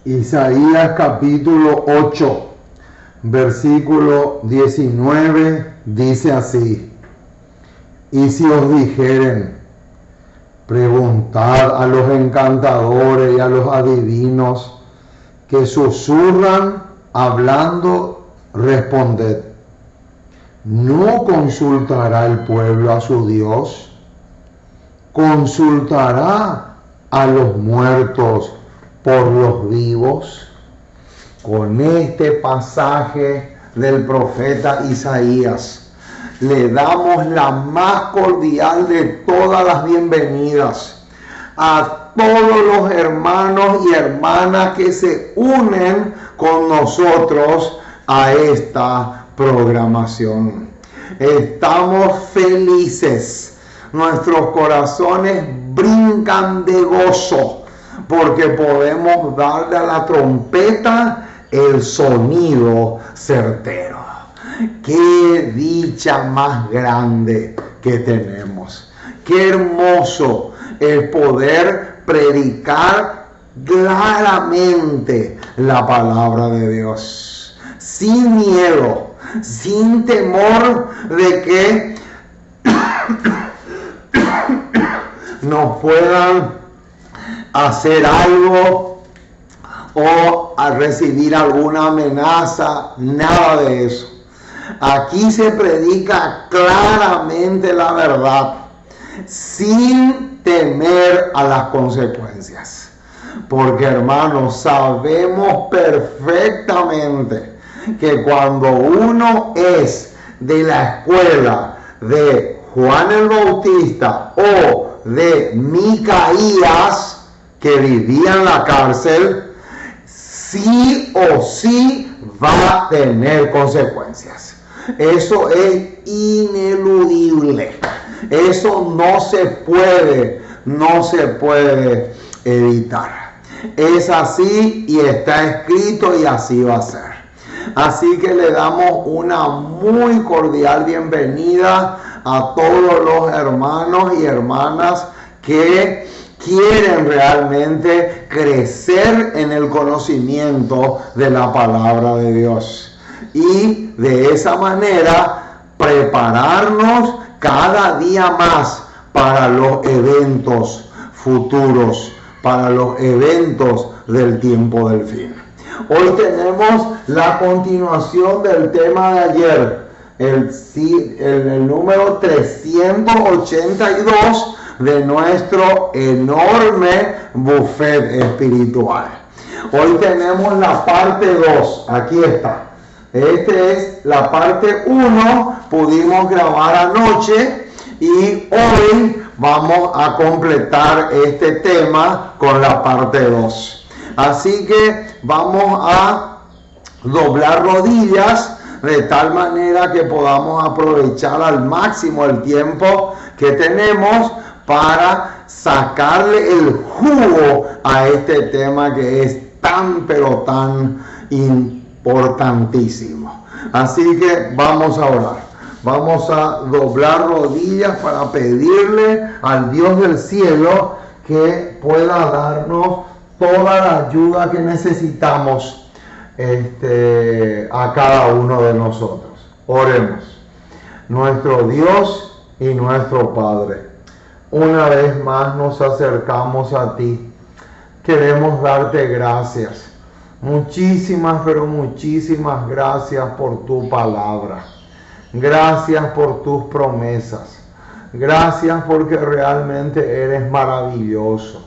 Isaías capítulo 8, versículo 19, dice así: y si os dijeren, preguntad a los encantadores y a los adivinos que susurran hablando, responded, ¿no consultará el pueblo a su Dios? ¿Consultará a los muertos por los vivos? Con este pasaje del profeta Isaías le damos la más cordial de todas las bienvenidas a todos los hermanos y hermanas que se unen con nosotros a esta programación. Estamos felices, nuestros corazones brincan de gozo porque podemos darle a la trompeta el sonido certero. Qué dicha más grande que tenemos. Qué hermoso el poder predicar claramente la palabra de Dios, sin miedo, sin temor de que nos puedan hacer algo o a recibir alguna amenaza, nada de eso. Aquí se predica claramente la verdad, sin temer a las consecuencias. Porque, hermanos, sabemos perfectamente que cuando uno es de la escuela de Juan el Bautista o de Micaías, que vivía en la cárcel, sí o sí va a tener consecuencias. Eso es ineludible. Eso no se puede evitar. Es así y está escrito y así va a ser. Así que le damos una muy cordial bienvenida a todos los hermanos y hermanas que quieren realmente crecer en el conocimiento de la palabra de Dios. Y de esa manera prepararnos cada día más para los eventos futuros, para los eventos del tiempo del fin. Hoy tenemos la continuación del tema de ayer, el número 382 de nuestro enorme buffet espiritual. Hoy tenemos la parte 2, aquí está. Esta es la parte 1, pudimos grabar anoche y hoy vamos a completar este tema con la parte 2. Así que vamos a doblar rodillas de tal manera que podamos aprovechar al máximo el tiempo que tenemos para sacarle el jugo a este tema que es tan pero tan importantísimo. Así que vamos a orar. Vamos a doblar rodillas para pedirle al Dios del cielo que pueda darnos toda la ayuda que necesitamos a cada uno de nosotros. Oremos. Nuestro Dios y nuestro Padre, una vez más nos acercamos a ti. Queremos darte gracias. Muchísimas, pero muchísimas gracias por tu palabra. Gracias por tus promesas. Gracias porque realmente eres maravilloso.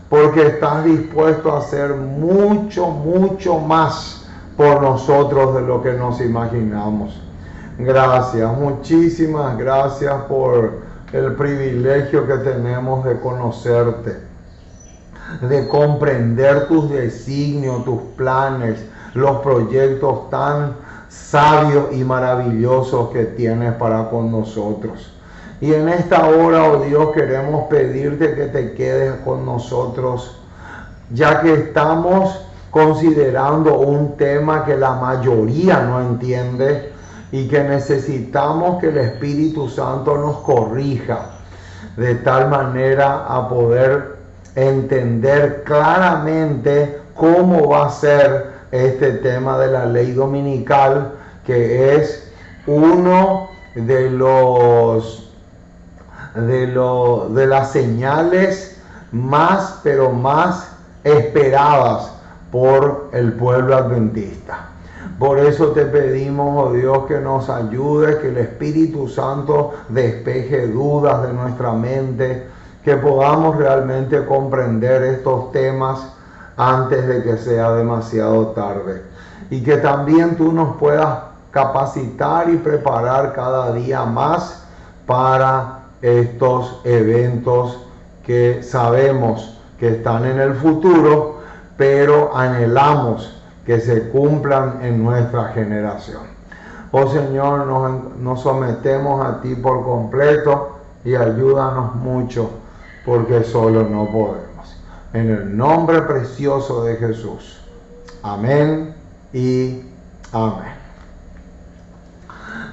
Porque estás dispuesto a hacer mucho, mucho más por nosotros de lo que nos imaginamos. Gracias, muchísimas gracias por el privilegio que tenemos de conocerte, de comprender tus designios, tus planes, los proyectos tan sabios y maravillosos que tienes para con nosotros. Y en esta hora, oh Dios, queremos pedirte que te quedes con nosotros, ya que estamos considerando un tema que la mayoría no entiende y que necesitamos que el Espíritu Santo nos corrija de tal manera a poder entender claramente cómo va a ser este tema de la ley dominical, que es uno de las señales más, pero más esperadas por el pueblo adventista. Por eso te pedimos, oh Dios, que nos ayudes, que el Espíritu Santo despeje dudas de nuestra mente, que podamos realmente comprender estos temas antes de que sea demasiado tarde. Y que también tú nos puedas capacitar y preparar cada día más para estos eventos que sabemos que están en el futuro, pero anhelamos que se cumplan en nuestra generación. Oh Señor, nos sometemos a ti por completo y ayúdanos mucho, porque solo no podemos. En el nombre precioso de Jesús. Amén y amén.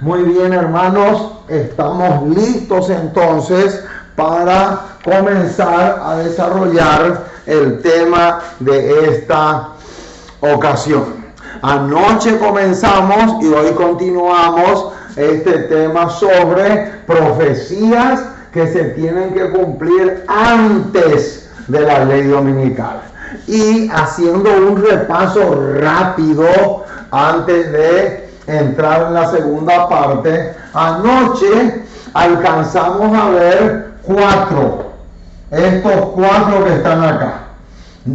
Muy bien, hermanos, estamos listos entonces para comenzar a desarrollar el tema de esta ocasión. Anoche comenzamos y hoy continuamos este tema sobre profecías que se tienen que cumplir antes de la ley dominical. Y haciendo un repaso rápido antes de entrar en la segunda parte, anoche alcanzamos a ver estos cuatro que están acá.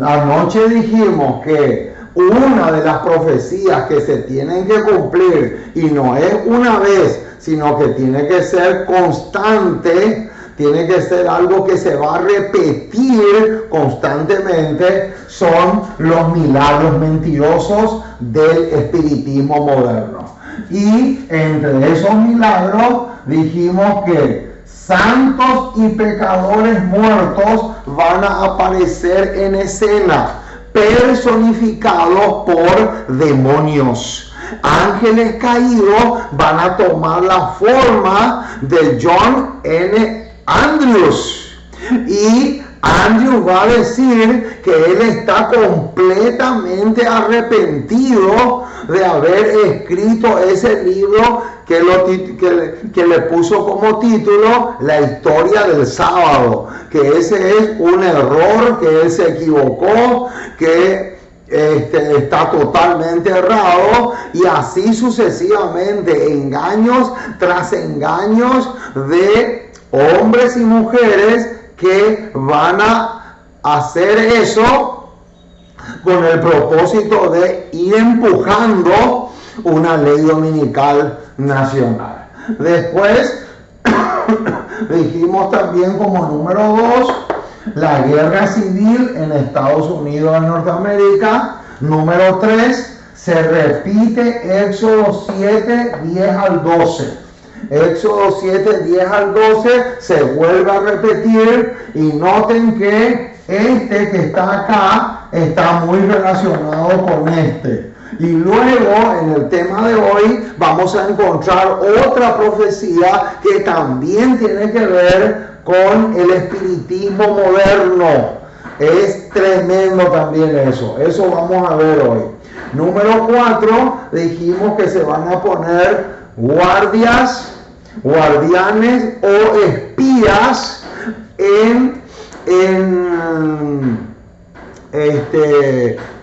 Anoche dijimos que una de las profecías que se tienen que cumplir, y no es una vez, sino que tiene que ser constante, tiene que ser algo que se va a repetir constantemente, son los milagros mentirosos del espiritismo moderno. Y entre esos milagros dijimos que santos y pecadores muertos van a aparecer en escena, personificados por demonios. Ángeles caídos van a tomar la forma de John N. Andrews. Y Andrews va a decir que él está completamente arrepentido de haber escrito ese libro que le puso como título La historia del sábado, que ese es un error, que él se equivocó, que está totalmente errado, y así sucesivamente, engaños tras engaños de hombres y mujeres que van a hacer eso con el propósito de ir empujando una ley dominical nacional. Después dijimos también como número 2 la guerra civil en Estados Unidos de Norteamérica. Número 3, se repite Éxodo 7, 10 al 12. Éxodo 7, 10 al 12 se vuelve a repetir, y noten que este que está acá está muy relacionado con este. Y luego en el tema de hoy vamos a encontrar otra profecía que también tiene que ver con el espiritismo moderno. Es tremendo también eso vamos a ver hoy. Número 4, dijimos que se van a poner guardianes o espías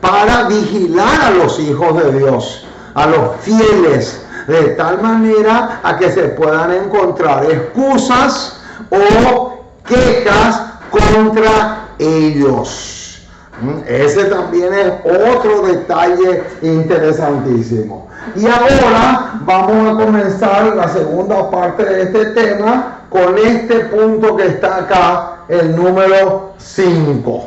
para vigilar a los hijos de Dios, a los fieles, de tal manera a que se puedan encontrar excusas o quejas contra ellos. Ese también es otro detalle interesantísimo. Y ahora vamos a comenzar la segunda parte de este tema con este punto que está acá, el número 5.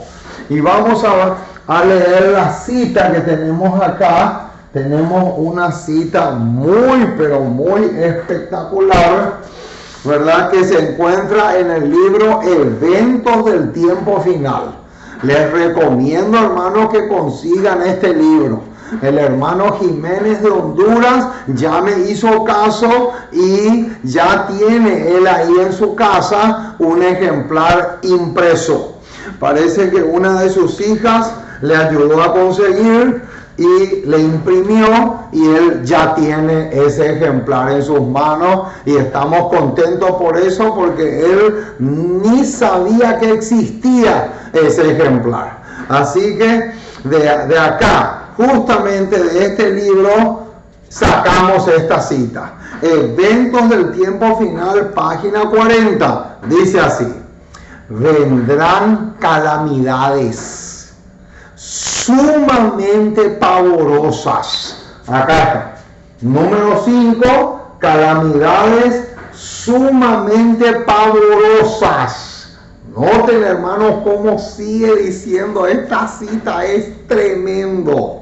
Y vamos a leer la cita que tenemos acá. Tenemos una cita muy, pero muy espectacular, ¿verdad? Que se encuentra en el libro Eventos del Tiempo Final. Les recomiendo, hermanos, que consigan este libro. El hermano Jiménez de Honduras ya me hizo caso y ya tiene él ahí en su casa un ejemplar impreso. Parece que una de sus hijas le ayudó a conseguir y le imprimió, y él ya tiene ese ejemplar en sus manos, y estamos contentos por eso, porque él ni sabía que existía ese ejemplar. Así que de acá, justamente de este libro, sacamos esta cita. Eventos del tiempo final, página 40, dice así: vendrán calamidades sumamente pavorosas. Acá está. Número 5, calamidades sumamente pavorosas. Noten, hermanos, cómo sigue diciendo esta cita, es tremendo.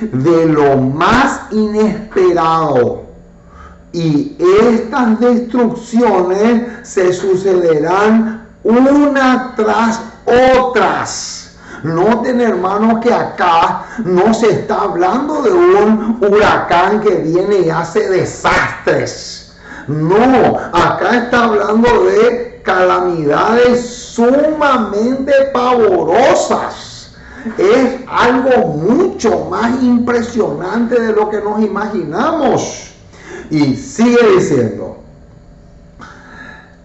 De lo más inesperado. Y estas destrucciones se sucederán una tras otras. Noten, hermanos, que acá no se está hablando de un huracán que viene y hace desastres. No, acá está hablando de calamidades sumamente pavorosas. Es algo mucho más impresionante de lo que nos imaginamos. Y sigue diciendo: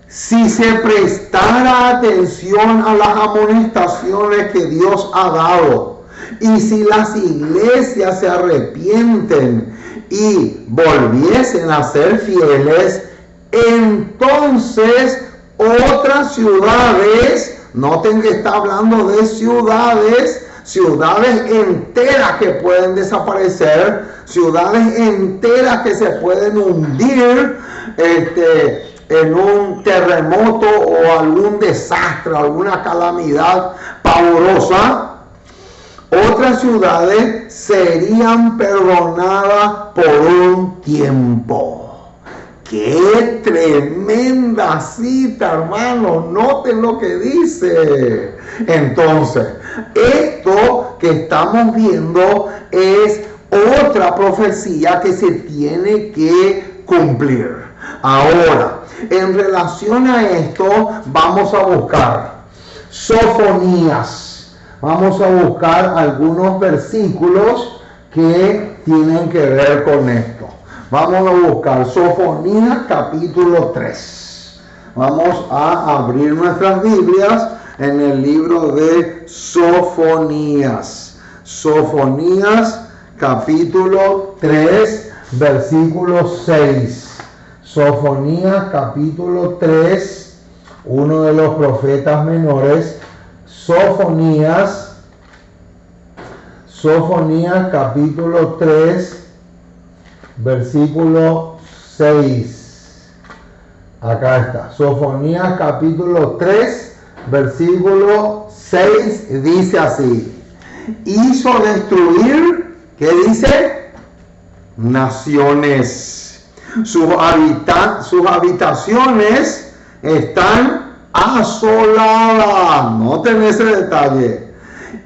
si se prestara atención a las amonestaciones que Dios ha dado, y si las iglesias se arrepienten y volviesen a ser fieles, entonces otras ciudades, noten que está hablando de ciudades enteras que pueden desaparecer, ciudades enteras que se pueden hundir en un terremoto o algún desastre, alguna calamidad pavorosa. Otras ciudades serían perdonadas por un tiempo. ¡Qué tremenda cita, hermano! Noten lo que dice. Entonces, esto que estamos viendo es otra profecía que se tiene que cumplir. Ahora, en relación a esto, vamos a buscar Sofonías. Vamos a buscar algunos versículos que tienen que ver con esto. Vamos a buscar Sofonías capítulo 3. Vamos a abrir nuestras Biblias en el libro de Sofonías. Sofonías capítulo 3, versículo 6. Sofonías capítulo 3, uno de los profetas menores. Sofonías capítulo 3, versículo 6. Acá está. Sofonías capítulo 3, versículo 6, dice así: hizo destruir, ¿qué dice? Naciones. Sus habitaciones están asoladas. Noten ese detalle.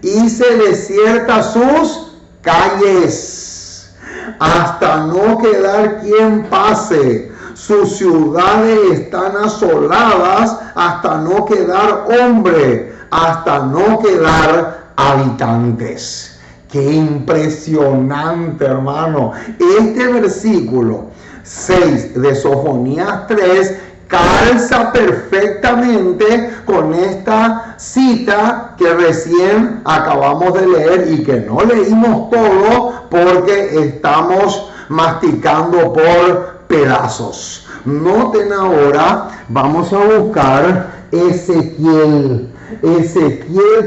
Hice desiertas sus calles, hasta no quedar quien pase. Sus ciudades están asoladas, hasta no quedar hombre, hasta no quedar habitantes. Qué impresionante, hermano. Este versículo 6 de Sofonías 3 calza perfectamente con esta cita que recién acabamos de leer y que no leímos todo porque estamos masticando por pedazos. Noten ahora, vamos a buscar Ezequiel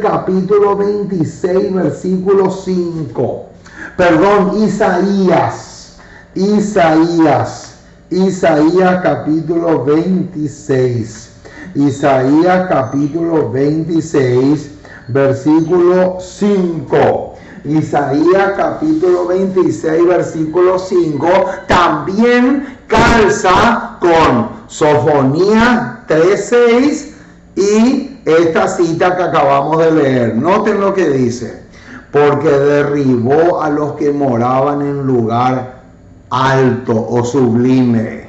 capítulo 26, versículo 5. Perdón, Isaías capítulo 26. Isaías capítulo 26, versículo 5. Isaías capítulo 26, versículo 5 también calza con Sofonías 3:6 y esta cita que acabamos de leer. Noten lo que dice: porque derribó a los que moraban en lugar alto o sublime,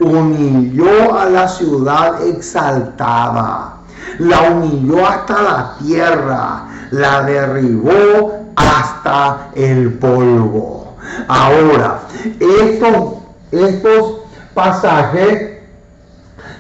humilló a la ciudad exaltada, la humilló hasta la tierra, la derribó hasta el polvo. Ahora, estos pasajes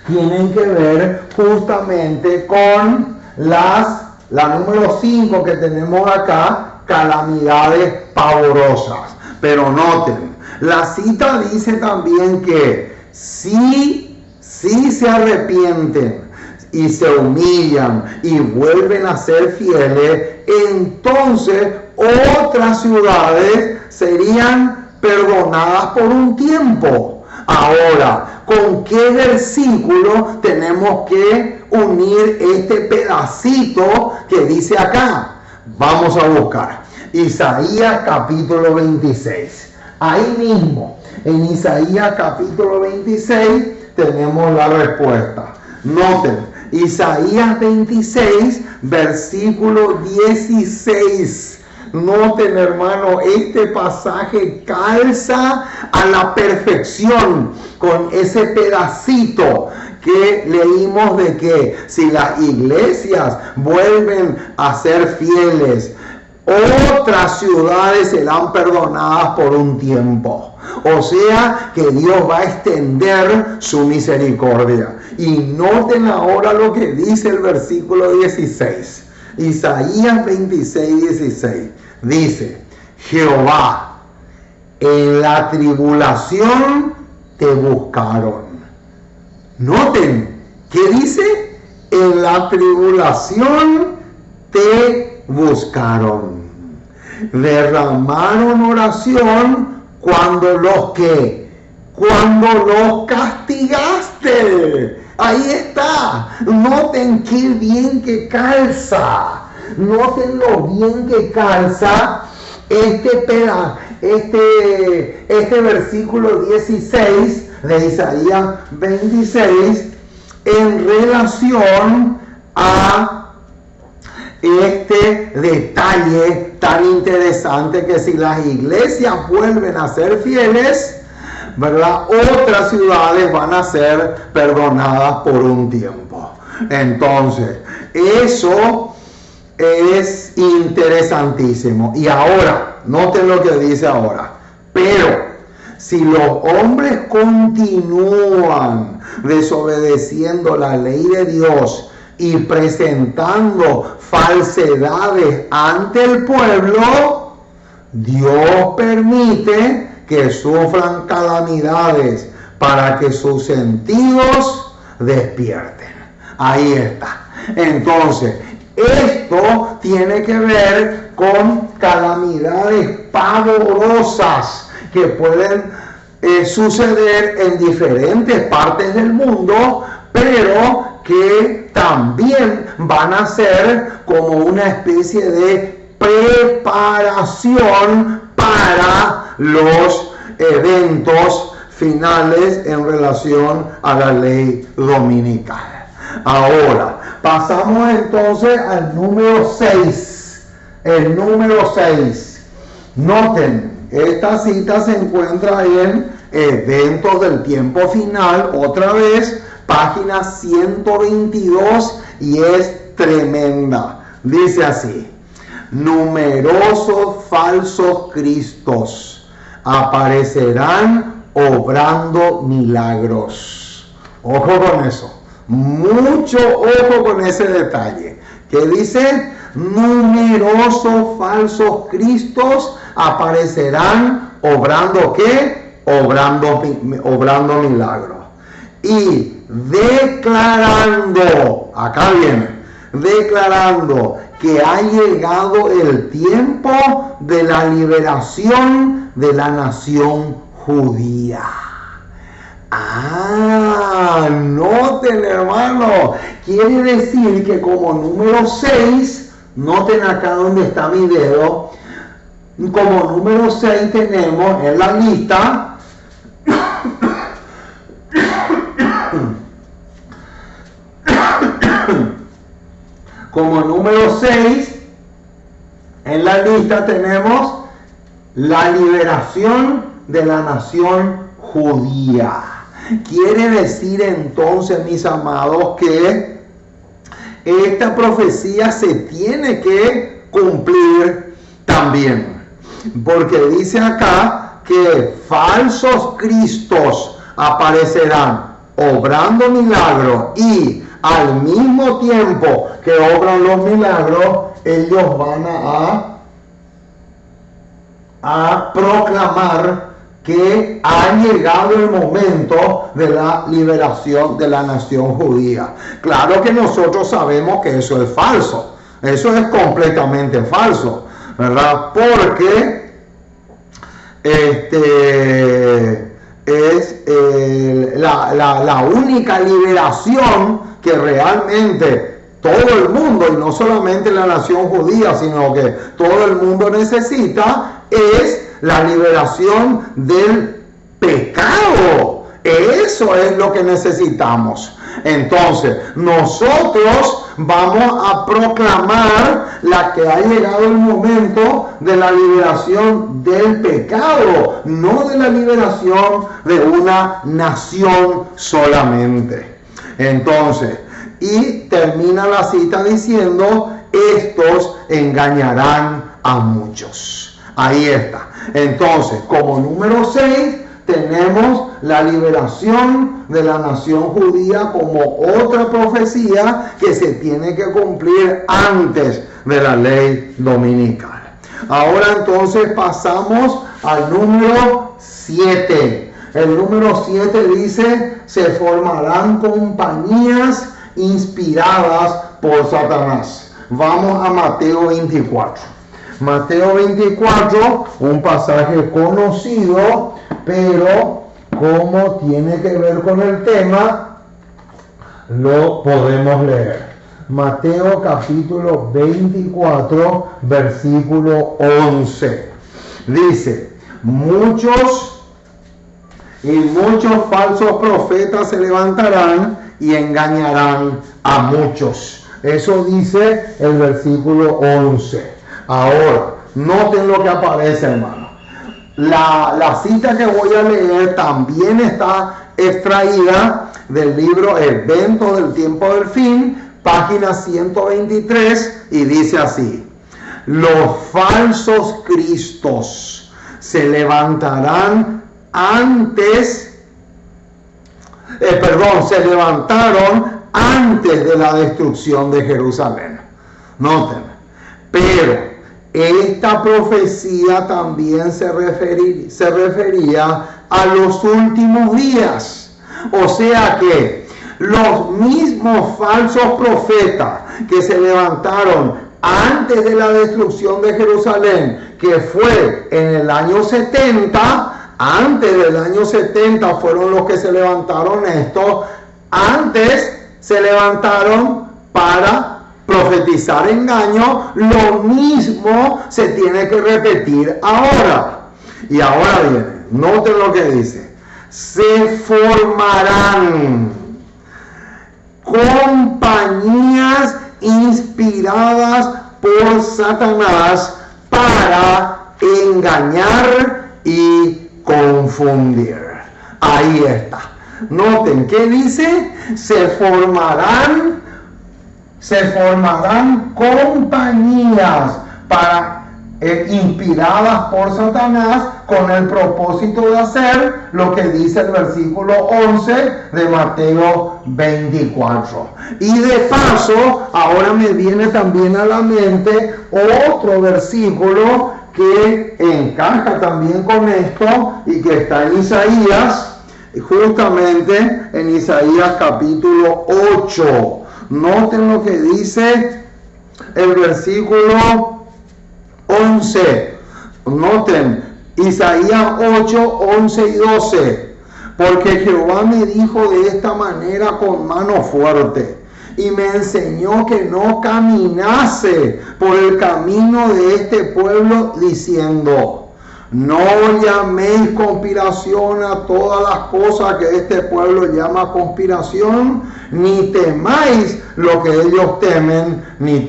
tienen que ver justamente con la número 5 que tenemos acá, calamidades pavorosas. Pero noten, la cita dice también que si se arrepienten y se humillan y vuelven a ser fieles, entonces otras ciudades serían perdonadas por un tiempo. Ahora, ¿con qué versículo tenemos que unir este pedacito que dice acá? Vamos a buscar Isaías capítulo 26. Ahí mismo, en Isaías capítulo 26, tenemos la respuesta. Noten, Isaías 26, versículo 16. Noten, hermano, este pasaje calza a la perfección con ese pedacito que leímos de que si las iglesias vuelven a ser fieles, otras ciudades serán perdonadas por un tiempo. O sea que Dios va a extender su misericordia. Y noten ahora lo que dice el versículo 16. Isaías 26, 16. Dice: Jehová, en la tribulación te buscaron. Noten, ¿qué dice? En la tribulación te buscaron. Derramaron oración cuando los castigaste. Ahí está. Noten qué bien que calza. Noten lo bien que calza este versículo 16 de Isaías 26 en relación a este detalle tan interesante, que si las iglesias vuelven a ser fieles, ¿verdad?, otras ciudades van a ser perdonadas por un tiempo. Entonces, eso es interesantísimo. Y ahora, noten lo que dice ahora. Pero si los hombres continúan desobedeciendo la ley de Dios y presentando falsedades ante el pueblo, Dios permite que sufran calamidades para que sus sentidos despierten. Ahí está. Entonces, esto tiene que ver con calamidades pavorosas que pueden suceder en diferentes partes del mundo, pero que también van a ser como una especie de preparación para los eventos finales en relación a la ley dominical. Ahora, pasamos entonces al número 6. El número 6. Noten, esta cita se encuentra en Eventos del Tiempo Final, otra vez, página 122, y es tremenda. Dice así: numerosos falsos cristos aparecerán obrando milagros. Ojo con eso. Mucho ojo con ese detalle. ¿Qué dice? Numerosos falsos cristos aparecerán obrando ¿qué? Obrando milagros. Y declarando, acá viene, declarando que ha llegado el tiempo de la liberación de la nación judía. Noten, hermano, quiere decir que como número 6, noten acá donde está mi dedo, como número 6 tenemos en la lista como número 6 en la lista tenemos la liberación de la nación judía. Quiere decir entonces, mis amados, que esta profecía se tiene que cumplir también. Porque dice acá que falsos cristos aparecerán obrando milagros, y al mismo tiempo que obran los milagros, ellos van a proclamar que ha llegado el momento de la liberación de la nación judía. Claro que nosotros sabemos que eso es falso, eso es completamente falso, ¿verdad? Porque es la única liberación que realmente todo el mundo, y no solamente la nación judía, sino que todo el mundo necesita, es la liberación del pecado. Eso es lo que necesitamos. Entonces, nosotros vamos a proclamar que ha llegado el momento de la liberación del pecado, no de la liberación de una nación solamente. Entonces, y termina la cita diciendo, estos engañarán a muchos. Ahí está. Entonces, como número 6, tenemos la liberación de la nación judía como otra profecía que se tiene que cumplir antes de la ley dominical. Ahora entonces pasamos al número 7. El número 7 dice, se formarán compañías inspiradas por Satanás. Vamos a Mateo 24. Mateo 24, un pasaje conocido, pero como tiene que ver con el tema, lo podemos leer. Mateo capítulo 24, versículo 11. Dice, muchos falsos profetas se levantarán y engañarán a muchos. Eso dice el versículo 11. Ahora, noten lo que aparece, hermano. La cita que voy a leer también está extraída del libro Evento del Tiempo del Fin, página 123, y dice así: los falsos cristos se levantarán se levantaron antes de la destrucción de Jerusalén. Noten, pero esta profecía también se refería a los últimos días. O sea que los mismos falsos profetas que se levantaron antes de la destrucción de Jerusalén, que fue en el año 70, antes del año 70 fueron los que se levantaron estos, antes se levantaron para profetizar engaño, lo mismo se tiene que repetir ahora. Y ahora viene, noten lo que dice: se formarán compañías inspiradas por Satanás para engañar y confundir. Ahí está. Noten, ¿qué dice? Se formarán compañías inspiradas por Satanás con el propósito de hacer lo que dice el versículo 11 de Mateo 24. Y de paso, ahora me viene también a la mente otro versículo que encaja también con esto y que está en Isaías, justamente en Isaías capítulo 8. Noten lo que dice el versículo 11. Noten, Isaías 8, 11 y 12. Porque Jehová me dijo de esta manera con mano fuerte, y me enseñó que no caminase por el camino de este pueblo, diciendo: no llaméis conspiración a todas las cosas que este pueblo llama conspiración, ni temáis lo que ellos temen, ni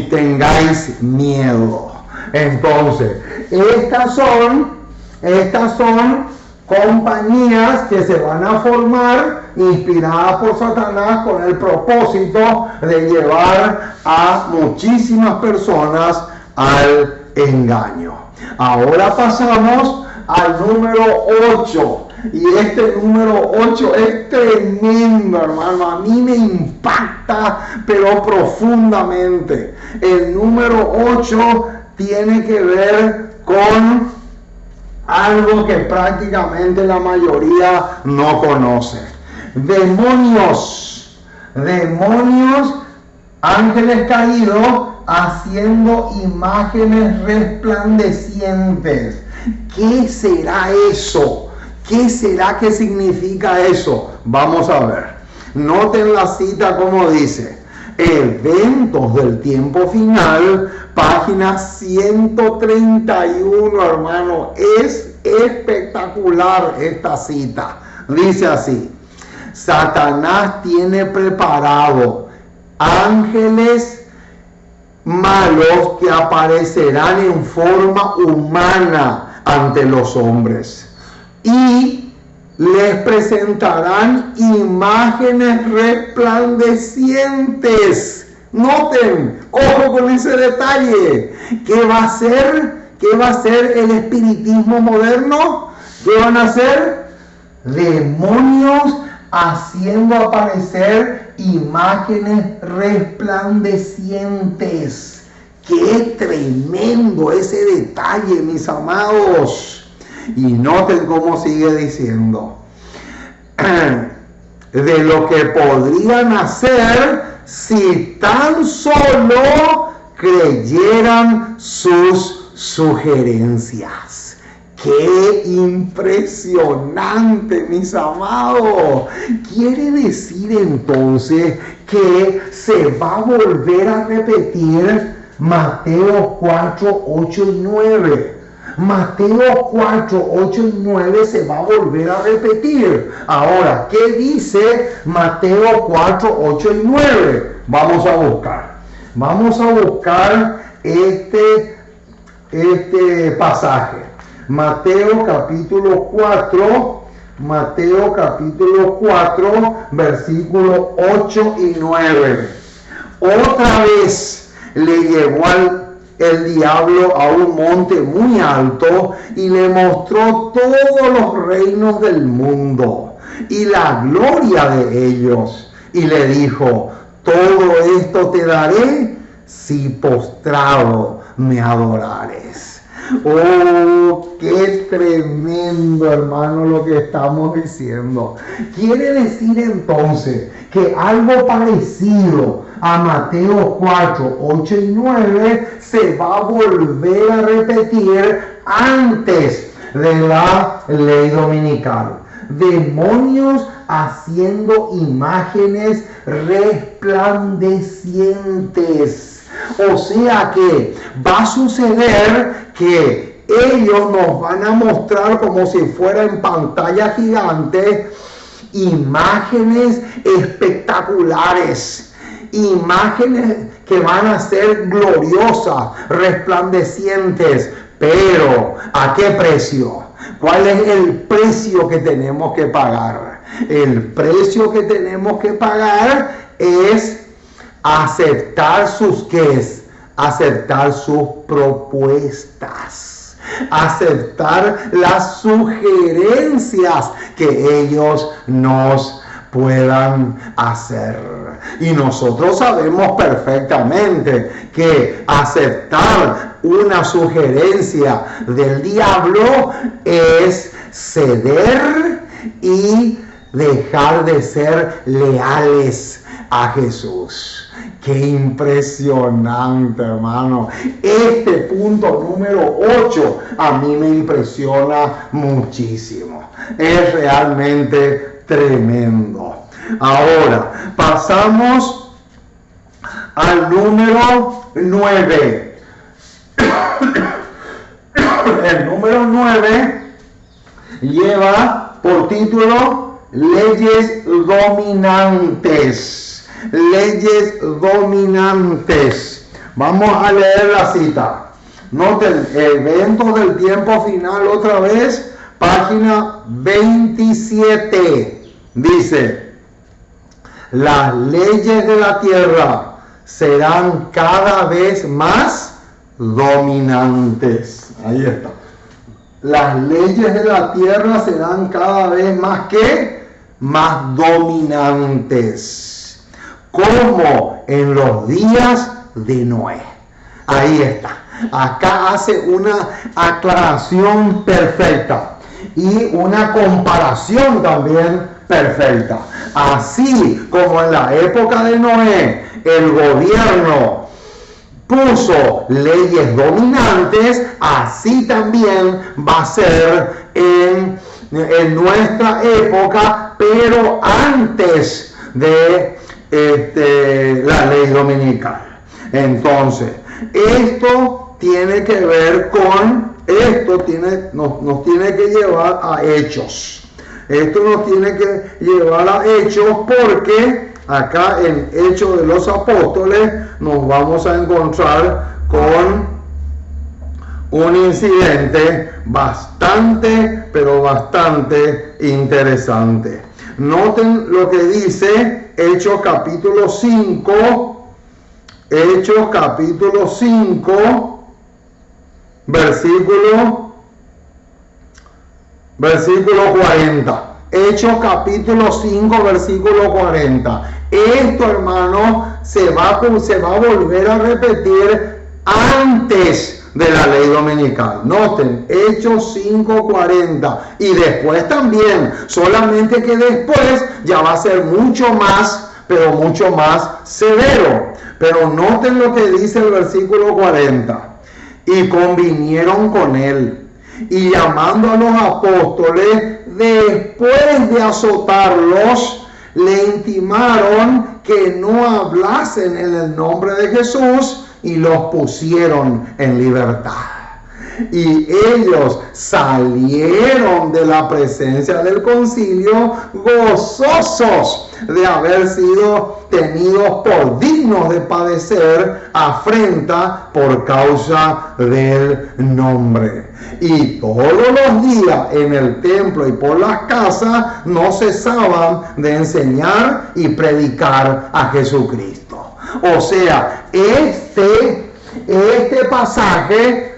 tengáis miedo. Entonces, estas son compañías que se van a formar inspiradas por Satanás con el propósito de llevar a muchísimas personas al engaño. Ahora pasamos al número 8. Y este número 8 es tremendo, hermano. A mí me impacta, pero profundamente. El número 8 tiene que ver con algo que prácticamente la mayoría no conoce. Demonios, ángeles caídos haciendo imágenes resplandecientes. ¿Qué será eso? ¿Qué será que significa eso? Vamos a ver. Noten la cita como dice. Eventos del tiempo final, página 131, hermano. Es espectacular esta cita. Dice así: Satanás tiene preparado ángeles malos que aparecerán en forma humana ante los hombres y les presentarán imágenes resplandecientes. Noten, ojo con ese detalle. ¿Qué va a ser? ¿Qué va a ser el espiritismo moderno? ¿Qué van a hacer? Demonios haciendo aparecer imágenes resplandecientes. ¡Qué tremendo ese detalle, mis amados! Y noten cómo sigue diciendo. De lo que podrían hacer si tan solo creyeran sus sugerencias. ¡Qué impresionante, mis amados! Quiere decir entonces que se va a volver a repetir Mateo 4, 8 y 9. Mateo 4, 8 y 9 se va a volver a repetir. Ahora, ¿qué dice Mateo 4, 8 y 9? Vamos a buscar. Vamos a buscar este pasaje. Mateo capítulo 4, versículos 8 y 9. Otra vez le llevó el diablo a un monte muy alto y le mostró todos los reinos del mundo y la gloria de ellos. Y le dijo: todo esto te daré si postrado me adorares. Oh, qué tremendo, hermano, lo que estamos diciendo. Quiere decir entonces que algo parecido a Mateo 4, 8 y 9 se va a volver a repetir antes de la ley dominical. Demonios haciendo imágenes resplandecientes. O sea que va a suceder que ellos nos van a mostrar como si fuera en pantalla gigante imágenes espectaculares, imágenes que van a ser gloriosas, resplandecientes. Pero ¿a qué precio? ¿Cuál es el precio que tenemos que pagar? El precio que tenemos que pagar es aceptar sus propuestas, aceptar las sugerencias que ellos nos puedan hacer. Y nosotros sabemos perfectamente que aceptar una sugerencia del diablo es ceder y dejar de ser leales a Jesús. ¡Qué impresionante, hermano! Este punto número 8 a mí me impresiona muchísimo. Es realmente tremendo. Ahora, pasamos al número 9. El número 9 lleva por título Leyes Dominantes. Leyes dominantes. Vamos a leer la cita. Noten, eventos del tiempo final otra vez, página 27, dice: las leyes de la tierra serán cada vez más dominantes. Ahí está. Las leyes de la tierra serán cada vez más más dominantes, como en los días de Noé. Ahí está. Acá hace una aclaración perfecta y una comparación también perfecta. Así como en la época de Noé el gobierno puso leyes dominantes, así también va a ser en nuestra época, pero antes de la ley dominical. Entonces, esto tiene que ver con, nos tiene que llevar a hechos. Esto nos tiene que llevar a hechos, porque acá en Hechos de los Apóstoles nos vamos a encontrar con un incidente bastante, pero bastante interesante. Noten lo que dice Hechos capítulo 5, Hechos capítulo 5, versículo 40. Hechos capítulo 5, versículo 40. Esto, hermano, se va a volver a repetir antes de la ley dominical. Noten, Hechos 5:40. Y después también, solamente que después ya va a ser mucho más, pero mucho más severo. Pero noten lo que dice el versículo 40. Y convinieron con él, y llamando a los apóstoles, después de azotarlos, le intimaron que no hablasen en el nombre de Jesús, y los pusieron en libertad. Y ellos salieron de la presencia del concilio gozosos de haber sido tenidos por dignos de padecer afrenta por causa del nombre. Y todos los días en el templo y por las casas no cesaban de enseñar y predicar a Jesucristo. O sea, este pasaje,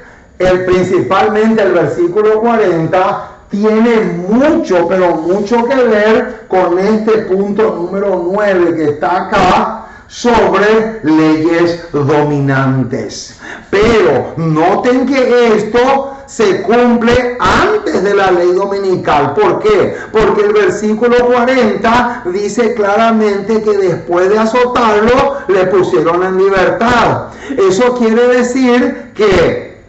principalmente el versículo 40, tiene mucho, pero mucho que ver con este punto número 9 que está acá, sobre leyes dominantes. Pero noten que esto se cumple antes de la ley dominical. ¿Por qué? Porque el versículo 40 dice claramente que después de azotarlo le pusieron en libertad. Eso quiere decir que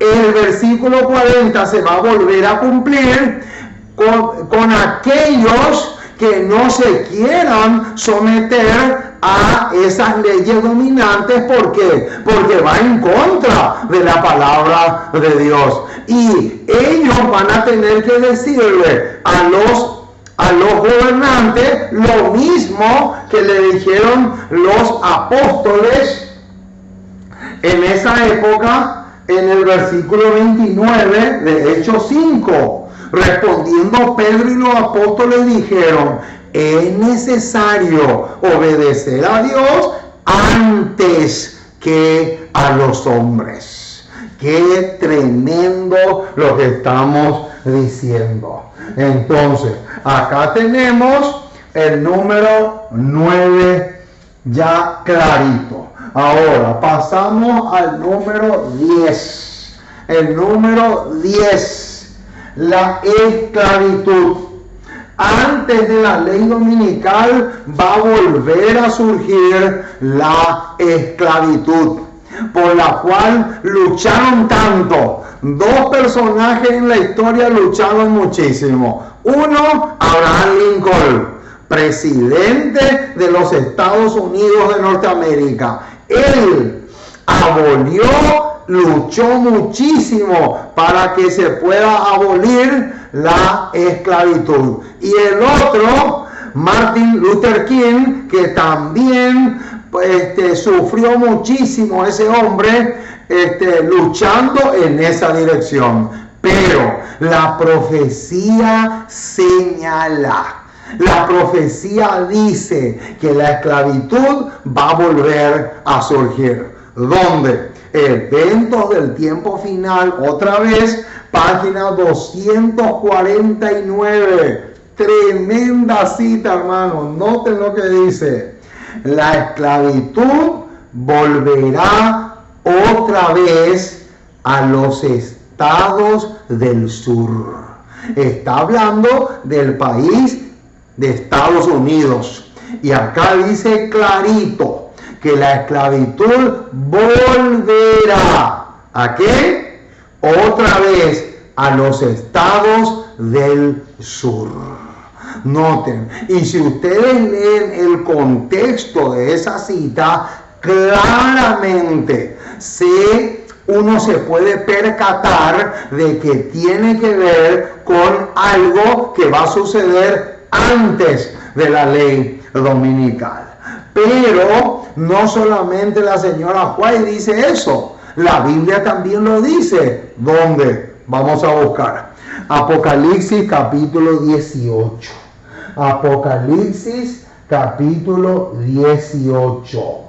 el versículo 40 se va a volver a cumplir con aquellos que no se quieran someter a esas leyes dominantes. ¿Por qué? Porque va en contra de la palabra de Dios. Y ellos van a tener que decirle a los gobernantes lo mismo que le dijeron los apóstoles en esa época, en el versículo 29 de Hechos 5. Respondiendo Pedro y los apóstoles dijeron: es necesario obedecer a Dios antes que a los hombres. Qué tremendo lo que estamos diciendo. Entonces, acá tenemos el número 9 ya clarito. Ahora pasamos al número 10. El número 10. La esclavitud. Antes de la ley dominical va a volver a surgir la esclavitud, por la cual lucharon tanto. Dos personajes en la historia lucharon muchísimo. Uno, Abraham Lincoln, presidente de los Estados Unidos de Norteamérica. Él luchó muchísimo para que se pueda abolir la esclavitud. Y el otro, Martin Luther King, que también sufrió muchísimo ese hombre luchando en esa dirección. Pero la profecía señala, la profecía dice que la esclavitud va a volver a surgir. ¿Dónde? Eventos del tiempo final, otra vez, página 249. Tremenda cita, hermanos. Noten lo que dice. La esclavitud volverá otra vez a los estados del sur. Está hablando del país de Estados Unidos. Y acá dice clarito que la esclavitud volverá. ¿A qué? Otra vez a los estados del sur. Noten, y si ustedes leen el contexto de esa cita, claramente uno se puede percatar de que tiene que ver con algo que va a suceder antes de la ley dominical. Pero no solamente la señora White dice eso, la Biblia también lo dice. ¿Dónde? Vamos a buscar. Apocalipsis capítulo 18. Apocalipsis capítulo 18.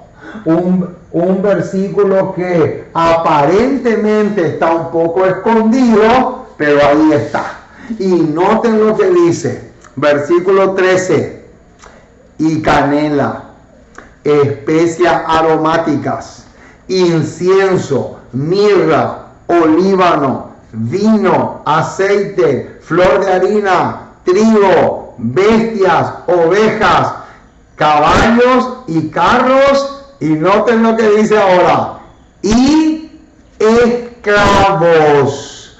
Un versículo que aparentemente está un poco escondido, pero ahí está. Y noten lo que dice. Versículo 13. Y canela, especias aromáticas, incienso, mirra, olíbano, vino, aceite, flor de harina, trigo, bestias, ovejas, caballos y carros. Y noten lo que dice ahora. Y esclavos,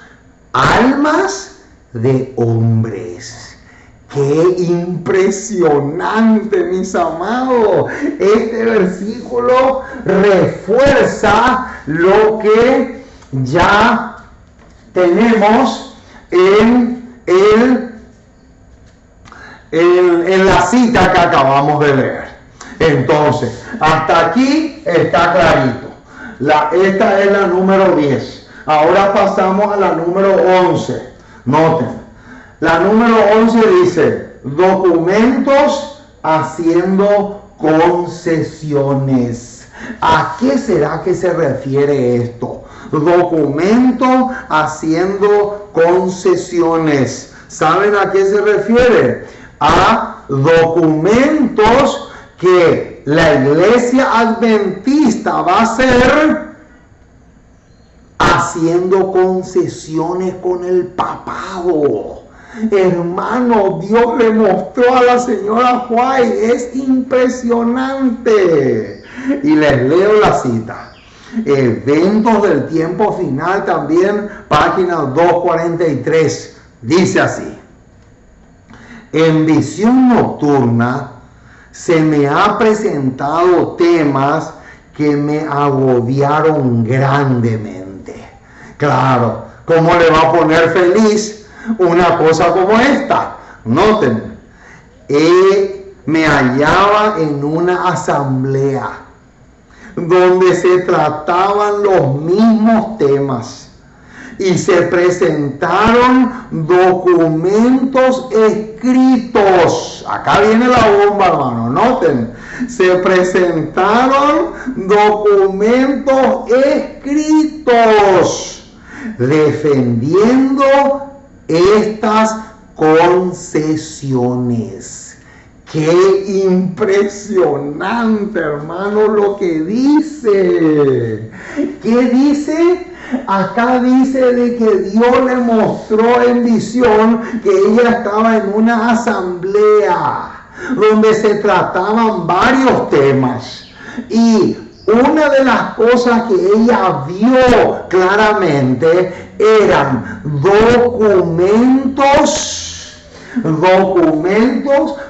almas de hombres. ¡Qué impresionante, mis amados! Este versículo refuerza lo que ya tenemos en la cita que acabamos de leer. Entonces, hasta aquí está clarito. Esta es la número 10. Ahora pasamos a la número 11. Noten. La número 11 dice, documentos haciendo concesiones. ¿A qué será que se refiere esto? Documento haciendo concesiones. ¿Saben a qué se refiere? A documentos que la iglesia adventista va a hacer haciendo concesiones con el papado. Hermano, Dios le mostró a la señora White, es impresionante. Y les leo la cita. Eventos del tiempo final también, página 243. Dice así. En visión nocturna se me ha presentado temas que me agobiaron grandemente. Claro, ¿cómo le va a poner feliz una cosa como esta? Noten, me hallaba en una asamblea donde se trataban los mismos temas y se presentaron documentos escritos. Acá viene la bomba, hermano, noten. Se presentaron documentos escritos defendiendo estas concesiones. Qué impresionante, hermano, lo que dice. ¿Qué dice? Acá dice de que Dios le mostró en visión que ella estaba en una asamblea donde se trataban varios temas. Y una de las cosas que ella vio claramente eran documentos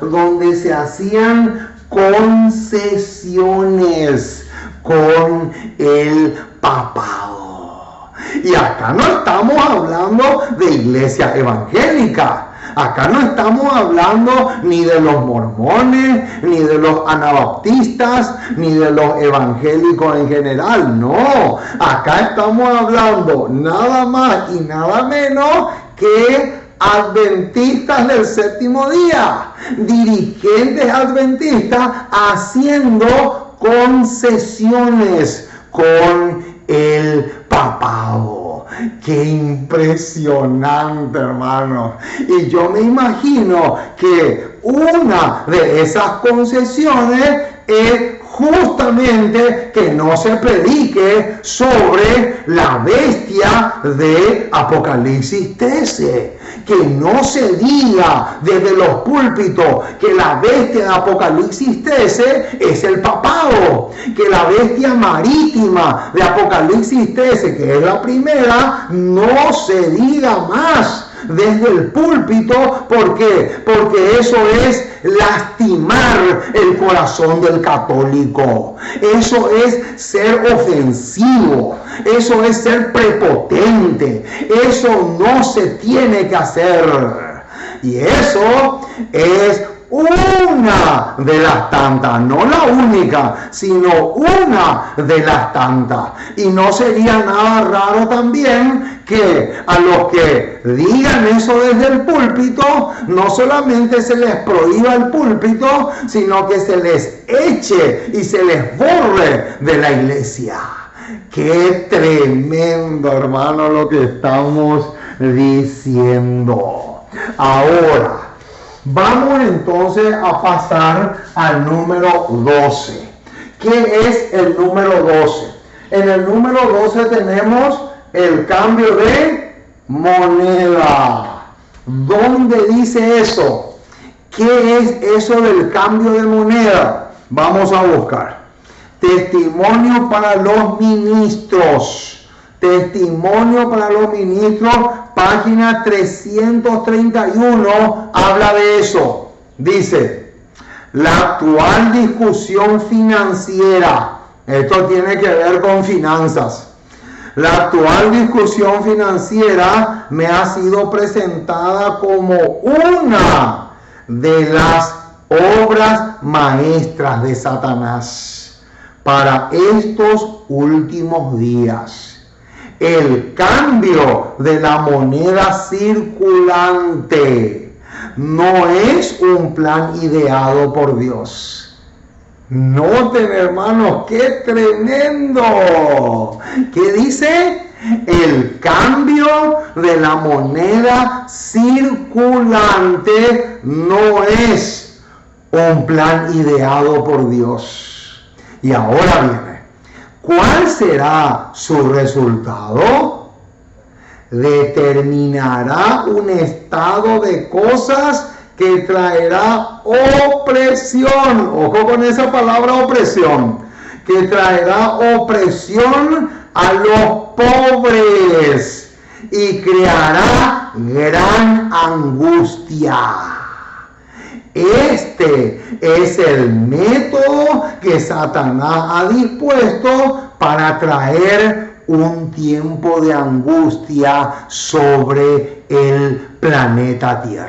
donde se hacían concesiones con el papado. Y acá no estamos hablando de iglesia evangélica. Acá no estamos hablando ni de los mormones, ni de los anabaptistas, ni de los evangélicos en general. No, acá estamos hablando nada más y nada menos que adventistas del séptimo día, dirigentes adventistas haciendo concesiones con el papado. Qué impresionante, hermano. Y yo me imagino que una de esas concesiones es justamente que no se predique sobre la bestia de Apocalipsis 13. Que no se diga desde los púlpitos que la bestia de Apocalipsis 13 es el papado. Que la bestia marítima de Apocalipsis 13, que es la primera, no se diga más desde el púlpito. ¿Por qué? Porque eso es lastimar el corazón del católico. Eso es ser ofensivo. Eso es ser prepotente. Eso no se tiene que hacer. Y eso es una de las tantas, no la única, sino una de las tantas. Y no sería nada raro también que a los que digan eso desde el púlpito, no solamente se les prohíba el púlpito, sino que se les eche y se les borre de la iglesia. Qué tremendo, hermano, lo que estamos diciendo. Ahora, vamos entonces a pasar al número 12. ¿Qué es el número 12? En el número 12 tenemos el cambio de moneda. ¿Dónde dice eso? ¿Qué es eso del cambio de moneda? Vamos a buscar. Testimonio para los ministros. Testimonio para los ministros, página 331, habla de eso. Dice, la actual discusión financiera, esto tiene que ver con finanzas. La actual discusión financiera me ha sido presentada como una de las obras maestras de Satanás para estos últimos días. El cambio de la moneda circulante no es un plan ideado por Dios. Noten, hermanos, qué tremendo. ¿Qué dice? El cambio de la moneda circulante no es un plan ideado por Dios. Y ahora viene. ¿Cuál será su resultado? Determinará un estado de cosas que traerá opresión. Ojo con esa palabra opresión. Que traerá opresión a los pobres y creará gran angustia. Este es el método que Satanás ha dispuesto para traer un tiempo de angustia sobre el planeta Tierra.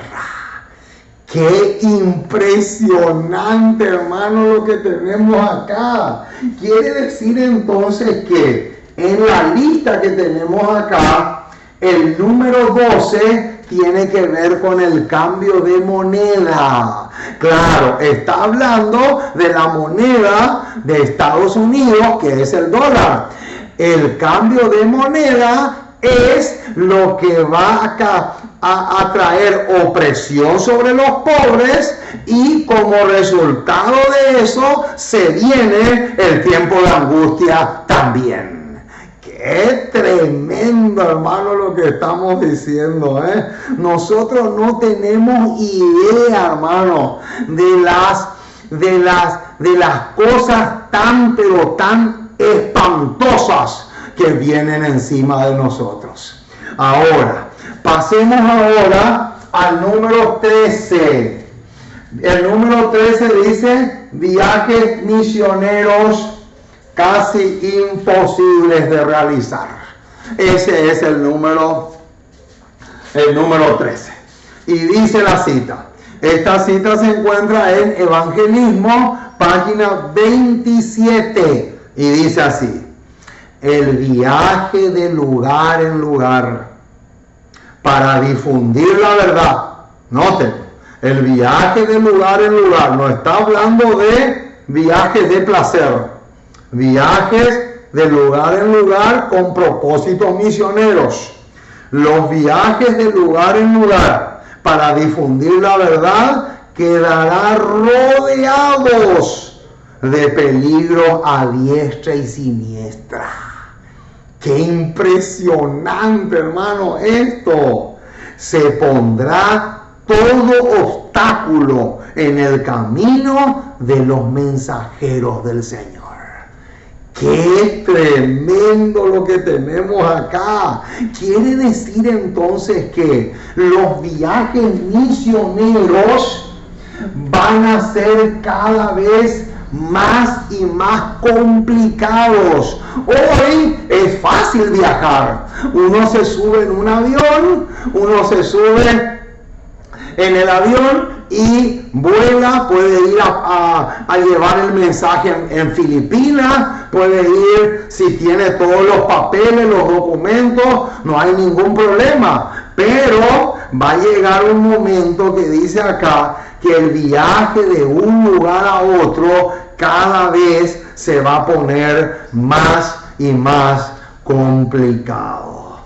Qué impresionante, hermano, lo que tenemos acá. Quiere decir entonces que en la lista que tenemos acá, el número 12 tiene que ver con el cambio de moneda. Claro, está hablando de la moneda de Estados Unidos, que es el dólar. El cambio de moneda es lo que va a traer opresión sobre los pobres, y como resultado de eso se viene el tiempo de angustia también. Qué tremendo, hermano, lo que estamos diciendo, ¿eh? Nosotros no tenemos idea, hermano, de las cosas tan, pero tan espantosas que vienen encima de nosotros. Ahora, pasemos ahora al número 13. El número 13 dice viajes misioneros casi imposibles de realizar. Ese es el número 13. Y dice la cita. Esta cita se encuentra en Evangelismo, página 27. Y dice así: el viaje de lugar en lugar para difundir la verdad. Noten, el viaje de lugar en lugar. No está hablando de viajes de placer. Viajes de lugar en lugar con propósitos misioneros. Los viajes de lugar en lugar para difundir la verdad quedarán rodeados de peligro a diestra y siniestra. ¡Qué impresionante, hermano, esto! Se pondrá todo obstáculo en el camino de los mensajeros del Señor. ¡Qué tremendo lo que tenemos acá! Quiere decir entonces que los viajes misioneros van a ser cada vez más y más complicados. Hoy es fácil viajar. Uno se sube en un avión, uno se sube en el avión y vuela, puede ir a llevar el mensaje en Filipinas, puede ir si tiene todos los papeles, los documentos, no hay ningún problema. Pero va a llegar un momento que dice acá que el viaje de un lugar a otro cada vez se va a poner más y más complicado.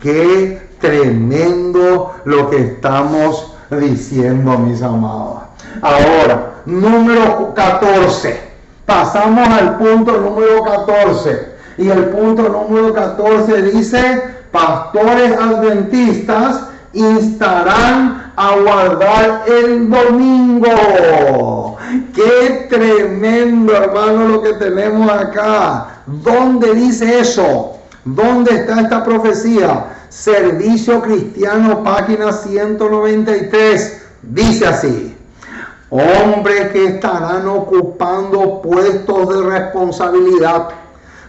Qué tremendo lo que estamos diciendo, mis amados. Ahora, número 14. Pasamos al punto número 14. Y el punto número 14 dice: pastores adventistas instarán a guardar el domingo. ¡Qué tremendo, hermano, lo que tenemos acá! ¿Dónde dice eso? ¿Dónde está esta profecía? Servicio Cristiano, página 193. Dice así: hombres que estarán ocupando puestos de responsabilidad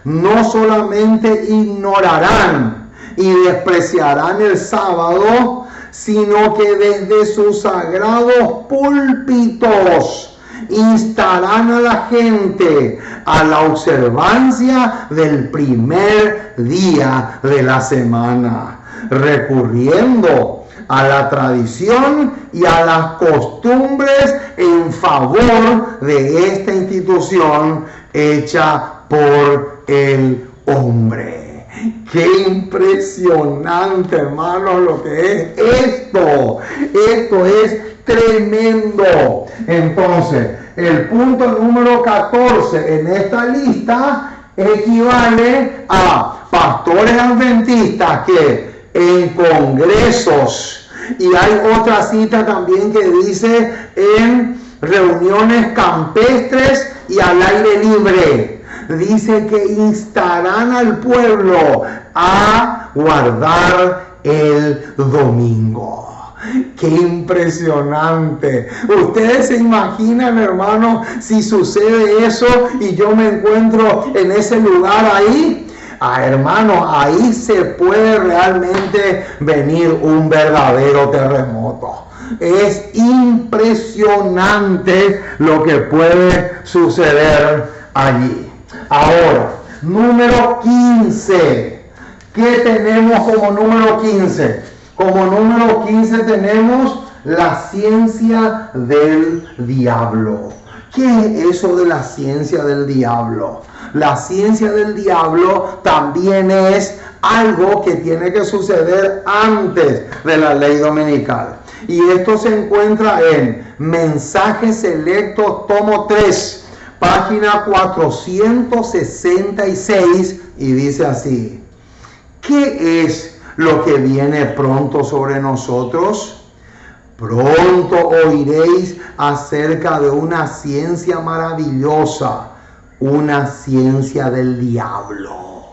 no solamente ignorarán y despreciarán el sábado, sino que desde sus sagrados púlpitos instarán a la gente a la observancia del primer día de la semana, recurriendo a la tradición y a las costumbres en favor de esta institución hecha por el hombre. ¡Qué impresionante, hermanos, lo que es esto! Esto es tremendo. Entonces, el punto número 14 en esta lista equivale a pastores adventistas que en congresos, y hay otra cita también que dice en reuniones campestres y al aire libre. Dice que instarán al pueblo a guardar el domingo. ¡Qué impresionante! Ustedes se imaginan, hermano, si sucede eso y yo me encuentro en ese lugar ahí. Hermano, ahí se puede realmente venir un verdadero terremoto. Es impresionante lo que puede suceder allí. Ahora, número 15. ¿Qué tenemos como número 15? Como número 15 tenemos la ciencia del diablo. ¿Qué es eso de la ciencia del diablo? La ciencia del diablo también es algo que tiene que suceder antes de la ley dominical. Y esto se encuentra en Mensajes Selectos, tomo 3. Página 466, y dice así: ¿qué es lo que viene pronto sobre nosotros? Pronto oiréis acerca de una ciencia maravillosa, una ciencia del diablo.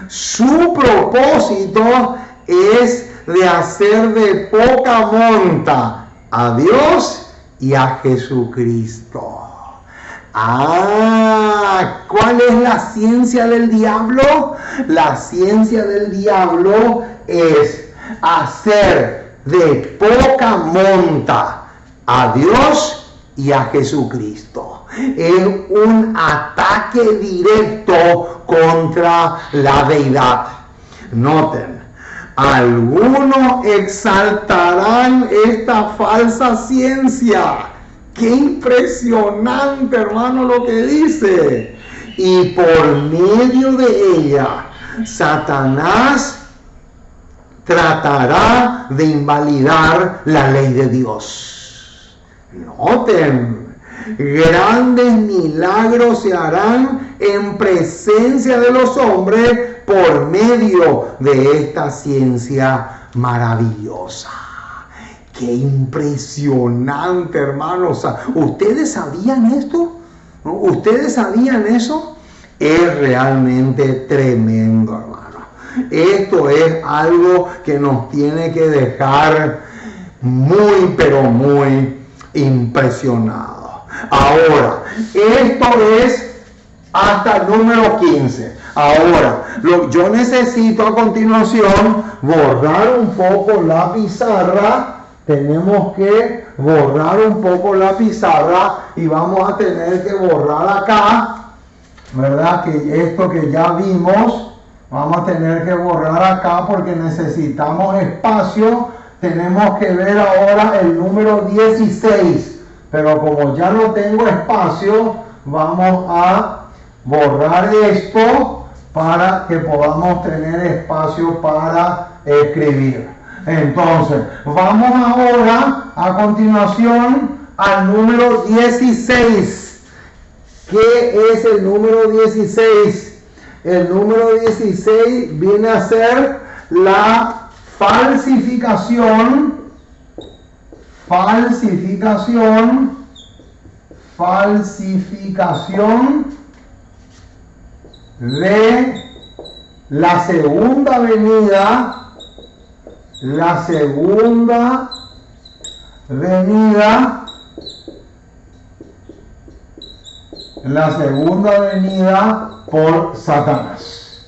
Su propósito es de hacer de poca monta a Dios y a Jesucristo. ¿Cuál es la ciencia del diablo? La ciencia del diablo es hacer de poca monta a Dios y a Jesucristo. Es un ataque directo contra la deidad. Noten, algunos exaltarán esta falsa ciencia. Qué impresionante, hermano, lo que dice. Y por medio de ella, Satanás tratará de invalidar la ley de Dios. Noten, grandes milagros se harán en presencia de los hombres por medio de esta ciencia maravillosa. Qué impresionante, hermanos. ¿Ustedes sabían esto? ¿Ustedes sabían eso? Es realmente tremendo, hermano. Esto es algo que nos tiene que dejar muy, pero muy impresionados. Ahora, esto es hasta el número 15. Ahora, yo necesito a continuación borrar un poco la pizarra. Tenemos que borrar un poco la pizarra y vamos a tener que borrar acá, ¿verdad? Que esto que ya vimos, vamos a tener que borrar acá porque necesitamos espacio. Tenemos que ver ahora el número 16, pero como ya no tengo espacio, vamos a borrar esto para que podamos tener espacio para escribir. Entonces, vamos ahora a continuación al número 16. ¿Qué es el número 16? El número 16 viene a ser la falsificación de la segunda venida. La segunda venida por Satanás.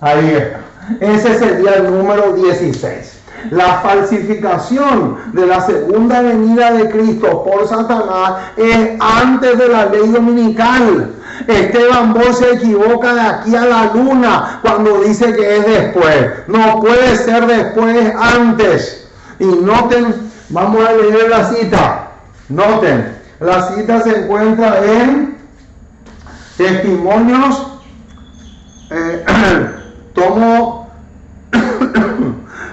Ahí está. Ese sería el número 16. La falsificación de la segunda venida de Cristo por Satanás es antes de la ley dominical. Esteban Boll se equivoca de aquí a la luna cuando dice que es después. No puede ser después, es antes. Y noten, vamos a leer la cita. Noten, la cita se encuentra en Testimonios,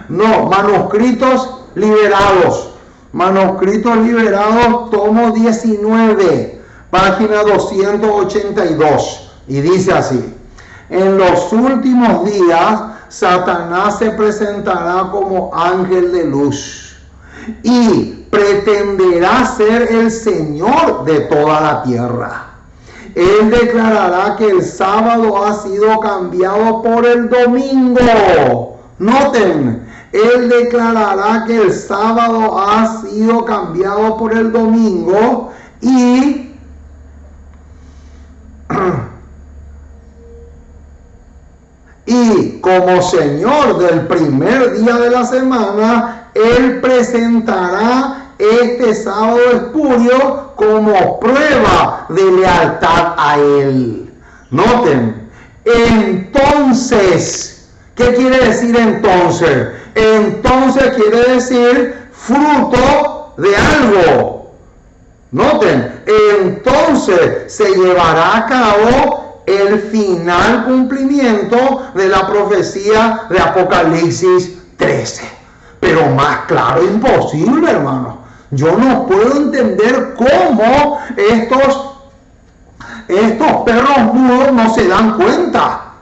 Manuscritos Liberados. Manuscritos Liberados, tomo 19. Página 282, y dice así: en los últimos días Satanás se presentará como ángel de luz y pretenderá ser el Señor de toda la tierra. Él declarará que el sábado ha sido cambiado por el domingo. Noten, él declarará que el sábado ha sido cambiado por el domingo y como Señor del primer día de la semana, Él presentará este sábado espurio como prueba de lealtad a Él. Noten, entonces, ¿qué quiere decir entonces? Entonces quiere decir fruto de algo. Noten, entonces se llevará a cabo el final cumplimiento de la profecía de Apocalipsis 13. Pero más claro imposible, hermano. Yo no puedo entender cómo estos perros mudos no se dan cuenta.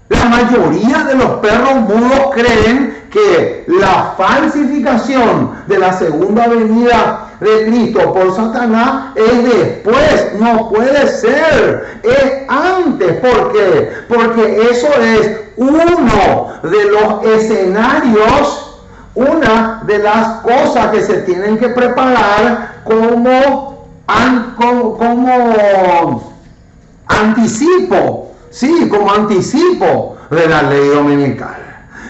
La mayoría de los perros mudos creen que la falsificación de la segunda venida de Cristo por Satanás es después. No puede ser, es antes. ¿Por qué? Porque eso es uno de los escenarios, una de las cosas que se tienen que preparar como anticipo, sí, como anticipo de la ley dominical.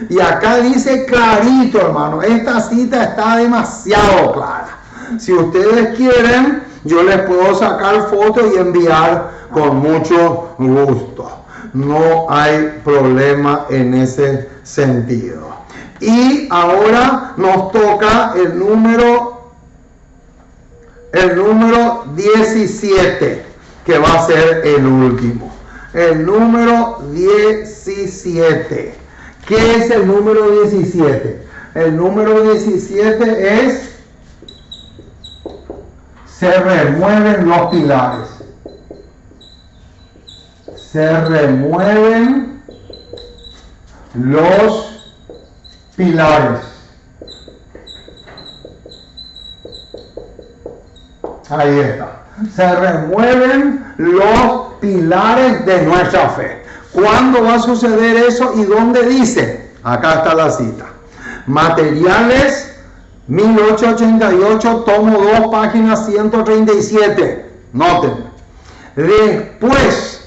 Y acá dice clarito, hermano, esta cita está demasiado clara. Si ustedes quieren, yo les puedo sacar fotos y enviar con mucho gusto. No hay problema en ese sentido. Y ahora nos toca el número 17, que va a ser el último. El número 17. ¿Qué es el número 17? El número 17 es: se remueven los pilares. Se remueven los pilares. Ahí está. Se remueven los pilares de nuestra fe. ¿Cuándo va a suceder eso y dónde dice? Acá está la cita. Materiales, 1888, tomo 2, página 137. Noten. Después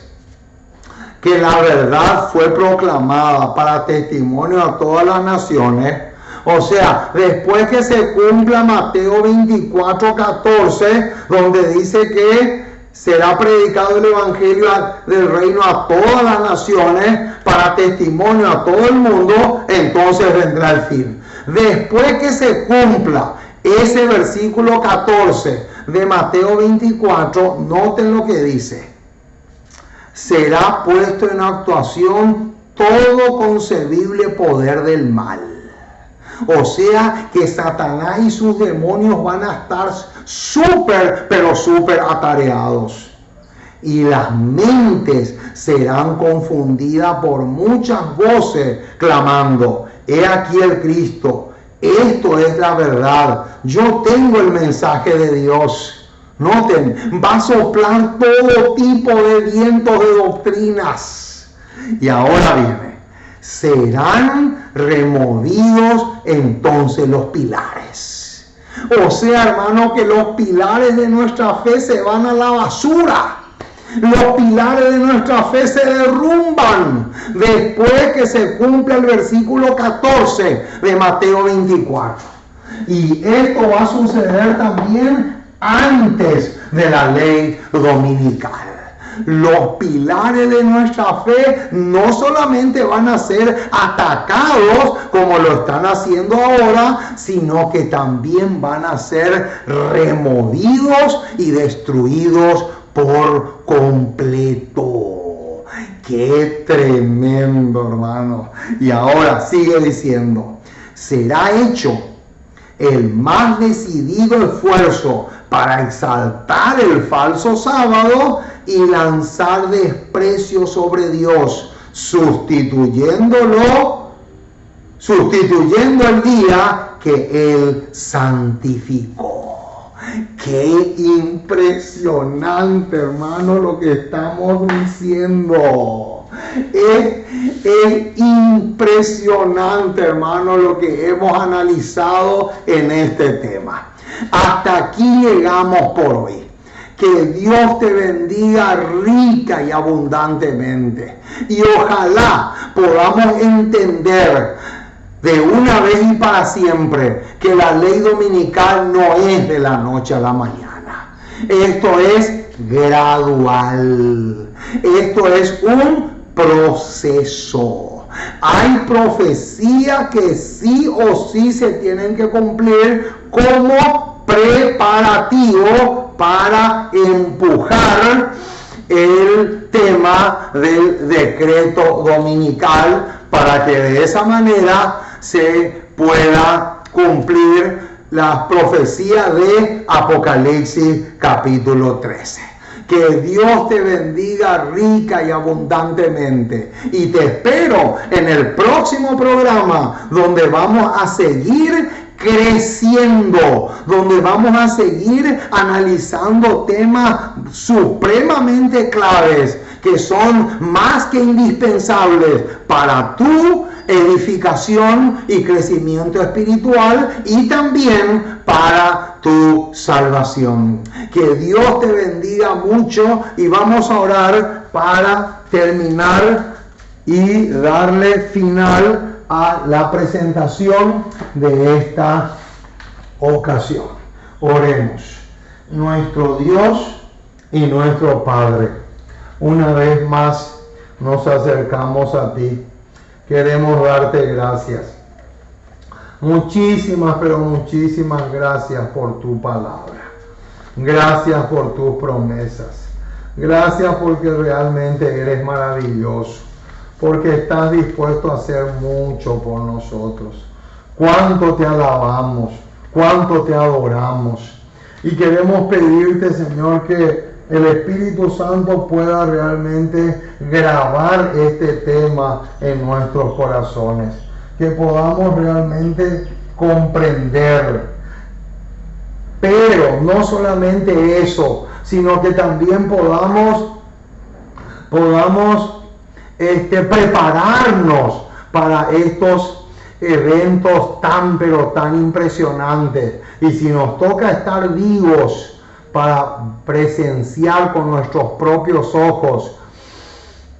que la verdad fue proclamada para testimonio a todas las naciones, o sea, después que se cumpla Mateo 24:14, donde dice que será predicado el evangelio del reino a todas las naciones para testimonio a todo el mundo, entonces vendrá el fin. Después que se cumpla ese versículo 14 de Mateo 24, noten lo que dice: será puesto en actuación todo concebible poder del mal. O sea que Satanás y sus demonios van a estar pero súper atareados. Y las mentes serán confundidas por muchas voces clamando: he aquí el Cristo, esto es la verdad, yo tengo el mensaje de Dios. Noten, va a soplar todo tipo de vientos de doctrinas. Y ahora viene: serán removidos entonces los pilares. O sea, hermano, que los pilares de nuestra fe se van a la basura. Los pilares de nuestra fe se derrumban después que se cumpla el versículo 14 de Mateo 24. Y esto va a suceder también antes de la ley dominical. Los pilares de nuestra fe no solamente van a ser atacados como lo están haciendo ahora, sino que también van a ser removidos y destruidos por completo. ¡Qué tremendo, hermano! Y ahora sigue diciendo: será hecho el más decidido esfuerzo para exaltar el falso sábado y lanzar desprecio sobre Dios, sustituyendo el día que Él santificó. Qué impresionante, hermano, lo que estamos diciendo. Es impresionante, hermano, lo que hemos analizado en este tema. Hasta aquí llegamos por hoy. Que Dios te bendiga rica y abundantemente. Y ojalá podamos entender de una vez y para siempre que la ley dominical no es de la noche a la mañana. Esto es gradual. Esto es un proceso. Hay profecías que sí o sí se tienen que cumplir como preparativo para empujar el tema del decreto dominical, para que de esa manera se pueda cumplir la profecía de Apocalipsis capítulo 13. Que Dios te bendiga rica y abundantemente. Y te espero en el próximo programa, donde vamos a seguir creciendo, donde vamos a seguir analizando temas supremamente claves que son más que indispensables para tu edificación y crecimiento espiritual y también para tu salvación. Que Dios te bendiga mucho y vamos a orar para terminar y darle final a la presentación de esta ocasión. Oremos. Nuestro Dios y nuestro Padre, una vez más nos acercamos a ti. Queremos darte gracias. Muchísimas, pero muchísimas gracias por tu palabra. Gracias por tus promesas. Gracias porque realmente eres maravilloso. Porque estás dispuesto a hacer mucho por nosotros. Cuánto te alabamos, cuánto te adoramos. Y queremos pedirte, Señor, que el Espíritu Santo pueda realmente grabar este tema en nuestros corazones. Que podamos realmente comprender. Pero no solamente eso, sino que también podamos prepararnos para estos eventos tan pero tan impresionantes. Y si nos toca estar vivos para presenciar con nuestros propios ojos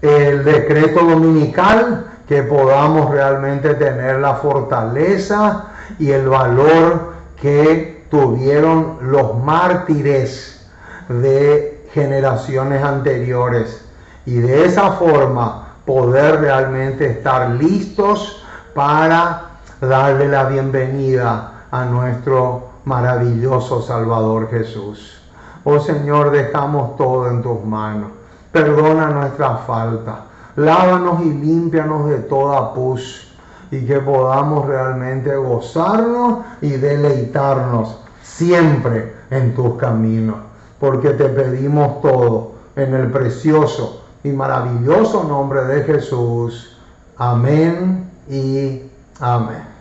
el decreto dominical, que podamos realmente tener la fortaleza y el valor que tuvieron los mártires de generaciones anteriores, y de esa forma poder realmente estar listos para darle la bienvenida a nuestro maravilloso Salvador Jesús. Oh Señor, dejamos todo en tus manos. Perdona nuestra falta. Lávanos y límpianos de toda pus, y que podamos realmente gozarnos y deleitarnos siempre en tus caminos, porque te pedimos todo en el precioso y maravilloso nombre de Jesús. Amén y amén.